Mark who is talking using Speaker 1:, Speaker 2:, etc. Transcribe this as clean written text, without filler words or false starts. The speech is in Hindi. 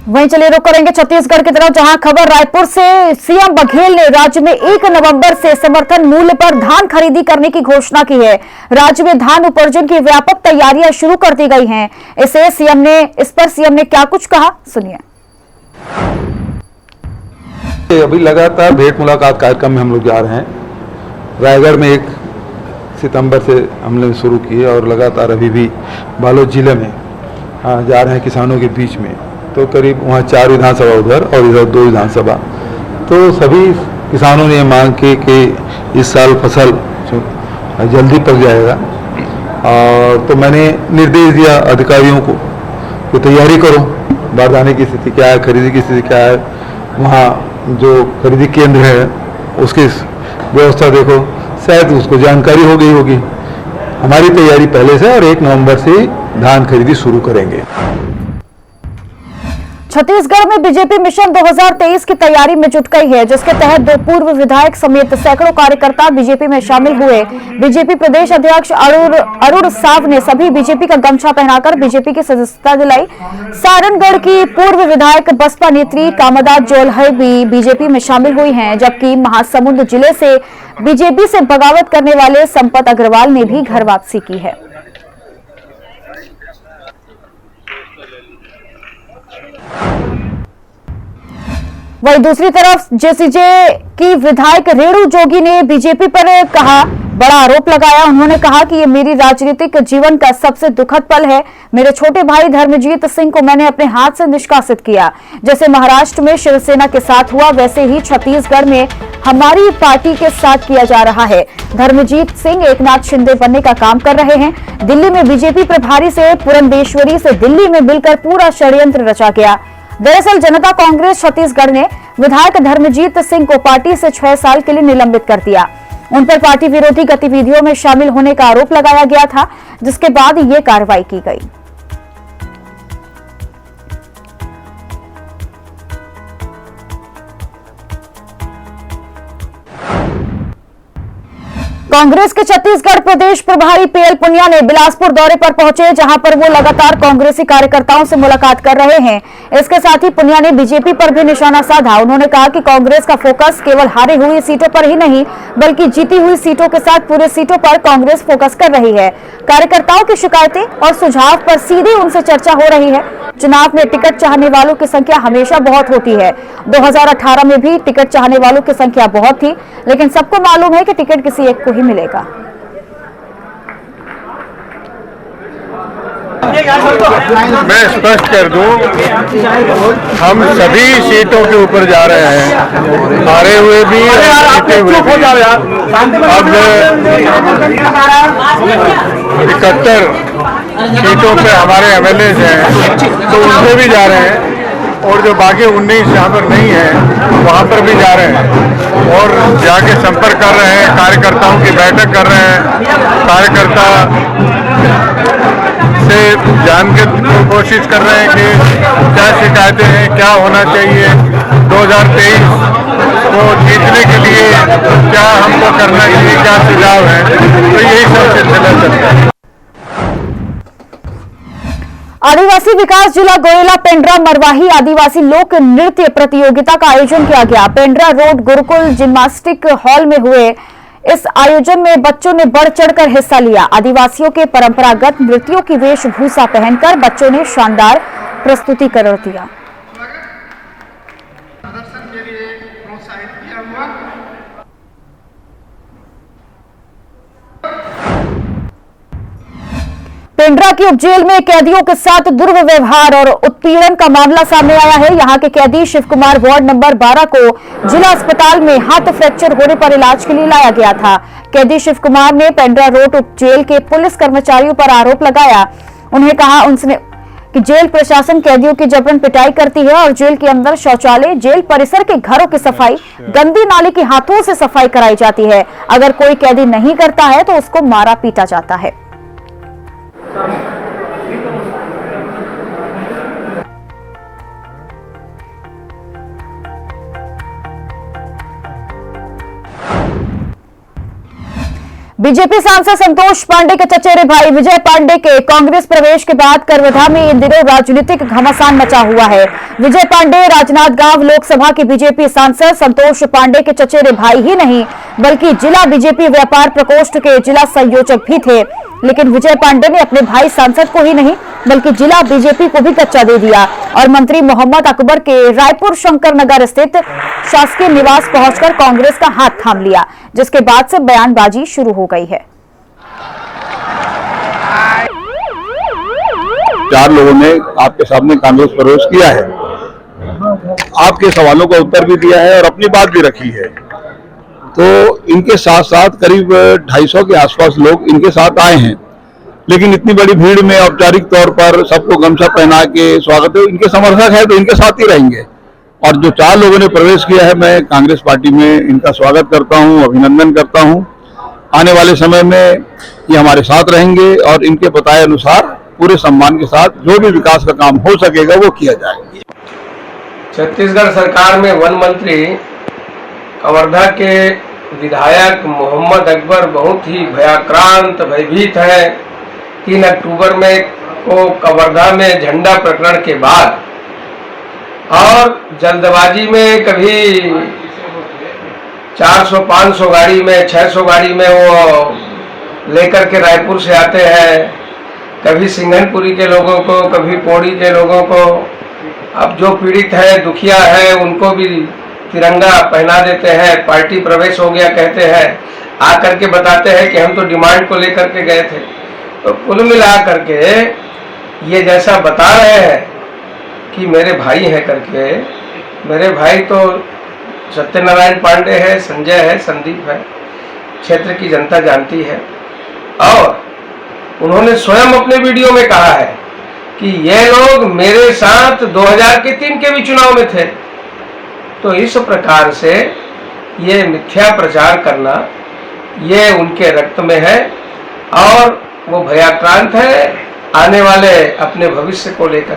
Speaker 1: वहीं चलिए रुक करेंगे छत्तीसगढ़ की तरफ, जहां खबर रायपुर से सीएम बघेल ने राज्य में 1 नवंबर से समर्थन मूल्य पर धान खरीदी करने की घोषणा की है। राज्य में धान उपार्जन की व्यापक तैयारियां शुरू कर दी गई हैं। इस पर सीएम ने क्या कुछ कहा, सुनिए।
Speaker 2: अभी लगातार भेंट मुलाकात कार्यक्रम में हम लोग जा रहे हैं। रायगढ़ में 1 सितंबर से हमने शुरू किए और लगातार अभी भी बालोद जिले में जा रहे हैं किसानों के बीच में। तो करीब वहाँ 4 विधानसभा उधर और इधर 2 विधानसभा। तो सभी किसानों ने मांग की कि इस साल फसल जल्दी पक जाएगा, और तो मैंने निर्देश दिया अधिकारियों को कि तैयारी करो, बारदाने की स्थिति क्या है, खरीदी की स्थिति क्या है, वहाँ जो खरीदी केंद्र है उसकी व्यवस्था देखो, शायद उसको जानकारी हो गई होगी। हमारी तैयारी पहले से, और 1 नवंबर से धान खरीदी शुरू करेंगे।
Speaker 1: छत्तीसगढ़ में बीजेपी मिशन 2023 की तैयारी में जुट गई है, जिसके तहत 2 पूर्व विधायक समेत सैकड़ों कार्यकर्ता बीजेपी में शामिल हुए। बीजेपी प्रदेश अध्यक्ष अरुण साव ने सभी बीजेपी का गमछा पहनाकर बीजेपी की सदस्यता दिलाई। सारनगढ़ की पूर्व विधायक बसपा नेत्री कामदा जोलहय भी बीजेपी में शामिल हुई हैं, जबकि महासमुंद जिले से बीजेपी से बगावत करने वाले संपत अग्रवाल ने भी घर वापसी की है। वहीं दूसरी तरफ जेसीजे की विधायक रेणु जोगी ने बीजेपी पर बड़ा आरोप लगाया। उन्होंने कहा कि ये मेरी राजनीतिक जीवन का सबसे दुखद पल है। मेरे छोटे भाई धर्मजीत सिंह को मैंने अपने हाथ से निष्कासित किया। जैसे महाराष्ट्र में शिवसेना के साथ हुआ, वैसे ही छत्तीसगढ़ में हमारी पार्टी के साथ किया जा रहा है। धर्मजीत सिंह एकनाथ शिंदे बनने का काम कर रहे हैं। दिल्ली में बीजेपी प्रभारी से पुरंदेश्वरी से दिल्ली में मिलकर पूरा षड्यंत्र रचा गया। दरअसल जनता कांग्रेस छत्तीसगढ़ ने विधायक धर्मजीत सिंह को पार्टी से 6 साल के लिए निलंबित कर दिया। उन पर पार्टी विरोधी गतिविधियों में शामिल होने का आरोप लगाया गया था, जिसके बाद ये कार्रवाई की गई। कांग्रेस के छत्तीसगढ़ प्रदेश प्रभारी पीएल पुनिया ने बिलासपुर दौरे पर पहुंचे, जहां पर वो लगातार कांग्रेसी कार्यकर्ताओं से मुलाकात कर रहे हैं। इसके साथ ही पुनिया ने बीजेपी पर भी निशाना साधा। उन्होंने कहा कि कांग्रेस का फोकस केवल हारी हुई सीटों पर ही नहीं, बल्कि जीती हुई सीटों के साथ पूरे सीटों पर कांग्रेस फोकस कर रही है। कार्यकर्ताओं की शिकायतें और सुझाव पर सीधे उनसे चर्चा हो रही है। चुनाव में टिकट चाहने वालों की संख्या हमेशा बहुत होती है। 2018 में भी टिकट चाहने वालों की संख्या बहुत थी, लेकिन सबको मालूम है कि टिकट किसी एक को ही मिलेगा।
Speaker 3: मैं स्पष्ट कर दूं, हम सभी सीटों के ऊपर जा रहे हैं, हारे हुए भी, जीते हुए भी। अब 71 सीटों पे हमारे एमएलए हैं, तो उनसे भी जा रहे हैं, और जो बाकी 19 जहाँ पर नहीं है वहाँ पर भी जा रहे हैं, और जाके संपर्क कर रहे हैं, कार्यकर्ताओं की बैठक कर रहे हैं, कार्यकर्ता से जान के कोशिश कर रहे हैं कि क्या शिकायतें हैं, क्या होना चाहिए, 2023 को जीतने के लिए क्या हमको करना चाहिए, क्या सुझाव है। तो यही सब सिलसिला चलता है।
Speaker 1: आदिवासी विकास जिला गोरेला पेंड्रा मरवाही आदिवासी लोक नृत्य प्रतियोगिता का आयोजन किया गया। Pendra road Gurukul gymnastic hall में हुए इस आयोजन में बच्चों ने बढ़ चढ़कर हिस्सा लिया। आदिवासियों के परंपरागत नृत्यों की वेशभूषा पहनकर बच्चों ने शानदार प्रस्तुतिकरण दिया। पेंड्रा की उपजेल में कैदियों के साथ दुर्व्यवहार और उत्पीड़न का मामला सामने आया है। यहां के कैदी शिव कुमार वार्ड नंबर 12 को जिला अस्पताल में हाथ फ्रैक्चर होने पर इलाज के लिए लाया गया था। कैदी शिव कुमार ने पेंड्रा रोड उपजेल के पुलिस कर्मचारियों पर आरोप लगाया। उन्हें कहा उनसे कि जेल प्रशासन कैदियों की जबरन पिटाई करती है और जेल के अंदर शौचालय, जेल परिसर के घरों की सफाई, गंदी नाली के हाथों से सफाई कराई जाती है। अगर कोई कैदी नहीं करता है तो उसको मारा पीटा जाता है। बीजेपी सांसद संतोष पांडे के चचेरे भाई विजय पांडे के कांग्रेस प्रवेश के बाद करवधा में इन दिनों राजनीतिक घमासान मचा हुआ है। विजय पांडे राजनांदगांव लोकसभा के बीजेपी सांसद संतोष पांडे के चचेरे भाई ही नहीं बल्कि जिला बीजेपी व्यापार प्रकोष्ठ के जिला संयोजक भी थे। लेकिन विजय पांडे ने अपने भाई सांसद को ही नहीं बल्कि जिला बीजेपी को भी कच्चा दे दिया और मंत्री मोहम्मद अकबर के रायपुर शंकर नगर स्थित शासकीय निवास पहुंचकर कांग्रेस का हाथ थाम लिया, जिसके बाद से बयानबाजी शुरू हो गई है।
Speaker 4: 4 लोगों ने आपके सामने कांग्रेस प्रवेश किया है, आपके सवालों का उत्तर भी दिया है और अपनी बात भी रखी है। तो इनके साथ साथ करीब 250 के आसपास लोग इनके साथ आए हैं, लेकिन इतनी बड़ी भीड़ में औपचारिक तौर पर सबको गमछा पहना के स्वागत है। इनके समर्थक है तो इनके साथ ही रहेंगे। और जो 4 लोगों ने प्रवेश किया है, मैं कांग्रेस पार्टी में इनका स्वागत करता हूं, अभिनंदन करता हूं। आने वाले समय में ये हमारे साथ रहेंगे और इनके बताए अनुसार पूरे सम्मान के साथ जो भी विकास का काम हो सकेगा वो किया जाएगा।
Speaker 5: छत्तीसगढ़ सरकार में वन मंत्री कवर्धा के विधायक मोहम्मद अकबर बहुत ही भयाक्रांत भयभीत है। 3 अक्टूबर में को कवर्धा में झंडा प्रकरण के बाद और जल्दबाजी में कभी 400-500 गाड़ी में 600 गाड़ी में वो लेकर के रायपुर से आते हैं, कभी सिंघनपुरी के लोगों को, कभी पौड़ी के लोगों को। अब जो पीड़ित है, दुखिया है, उनको भी तिरंगा पहना देते हैं। पार्टी प्रवेश हो गया कहते हैं, आकर के बताते हैं कि हम तो डिमांड को लेकर के गए थे। तो कुल मिला करके ये जैसा बता रहे हैं कि मेरे भाई हैं करके, मेरे भाई तो सत्यनारायण पांडे है, संजय है, संदीप है, क्षेत्र की जनता जानती है। और उन्होंने स्वयं अपने वीडियो में कहा है कि ये लोग मेरे साथ 2003 के भी चुनाव में थे। तो इस प्रकार से ये मिथ्या प्रचार करना ये उनके रक्त में है और वो भयाक्रांत है आने वाले अपने भविष्य को लेकर।